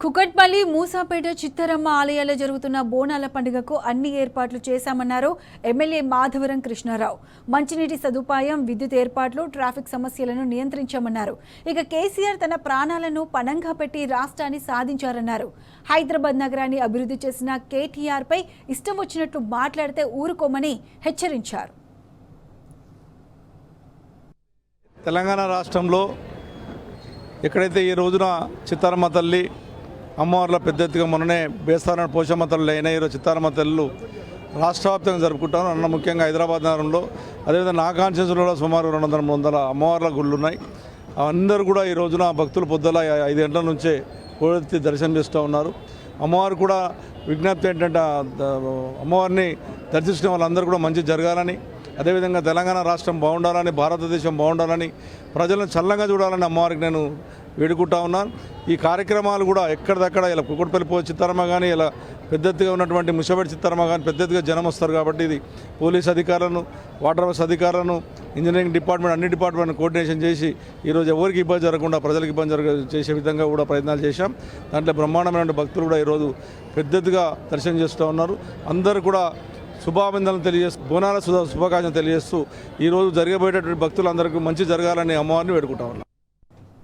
కుకట్పల్లి మూసాపేట చిత్తరమ్మ ఆలయాల్లో జరుగుతున్న బోనాల పండుగకు అన్ని ఏర్పాట్లు చేశామన్నారు ఎమ్మెల్యే మాధవరం కృష్ణారావు. మంచినీటి సదుపాయం, విద్యుత్ ఏర్పాట్లు, ట్రాఫిక్ సమస్యలను నియంత్రించామన్నారు. ఇక కేసీఆర్ తన ప్రాణాలను పణంగా పెట్టి రాష్ట్రాన్ని సాధించారన్నారు. హైదరాబాద్ నగరాన్ని అభివృద్ధి చేసిన కేటీఆర్ పై ఇష్టం వచ్చినట్లు మాట్లాడితే ఊరుకోమని హెచ్చరించారు. తెలంగాణ రాష్ట్రంలో ఎక్కడైతే ఈ రోజున చిత్తరమ్మ తల్లి అమ్మవార్ల పెద్ద ఎత్తుగా మొన్ననే బేస్తారణ పోషమ్మ తల్లి అయిన ఈరోజు చిత్తరమ్మ తల్లు రాష్ట్ర వ్యాప్తంగా జరుపుకుంటాను. అన్న ముఖ్యంగా హైదరాబాద్ నగరంలో, అదేవిధంగా నా కాన్స్టిట్యూన్సీలో సుమారు 200-300 అమ్మవార్ల గుళ్ళు ఉన్నాయి. అందరూ కూడా ఈ రోజున భక్తులు పొద్దుల 5 గంటల నుంచే కోడెత్తి దర్శనం చేస్తూ ఉన్నారు. అమ్మవారు కూడా విజ్ఞప్తి ఏంటంటే అమ్మవారిని దర్శించిన వాళ్ళందరూ కూడా మంచి జరగాలని, అదేవిధంగా తెలంగాణ రాష్ట్రం బాగుండాలని, భారతదేశం బాగుండాలని, ప్రజలను చల్లగా చూడాలని అమ్మవారికి నేను వేడుకుంటా ఉన్నాను. ఈ కార్యక్రమాలు కూడా ఎక్కడిదక్కడ ఇలా కుకట్పల్లి చిత్తరమ్మ కానీ, ఇలా పెద్ద ఎత్తుగా ఉన్నటువంటి ముషబెట్ చిత్తరమ్మ కానీ పెద్ద ఎత్తుగా జనం వస్తారు. కాబట్టి ఇది పోలీస్ అధికారులను, వాటర్ వర్క్స్ అధికారులను, ఇంజనీరింగ్ డిపార్ట్మెంట్ అన్ని డిపార్ట్మెంట్ కోఆర్డినేషన్ చేసి ఈరోజు ఎవరికి ఇబ్బంది జరగకుండా ప్రజలకు ఇబ్బంది చేసే విధంగా కూడా ప్రయత్నాలు చేశాం. దాంట్లో బ్రహ్మాండమైన భక్తులు కూడా ఈరోజు పెద్ద ఎత్తుగా దర్శనం చేస్తూ ఉన్నారు. అందరూ కూడా శుభాభినందనలు తెలియజేస్తూ, బోనాల శుభాకాంక్షలు తెలియజేస్తూ ఈరోజు జరగబోయేటటువంటి భక్తులందరికీ మంచి జరగాలని అమ్మవారిని వేడుకుంటా ఉన్నాం.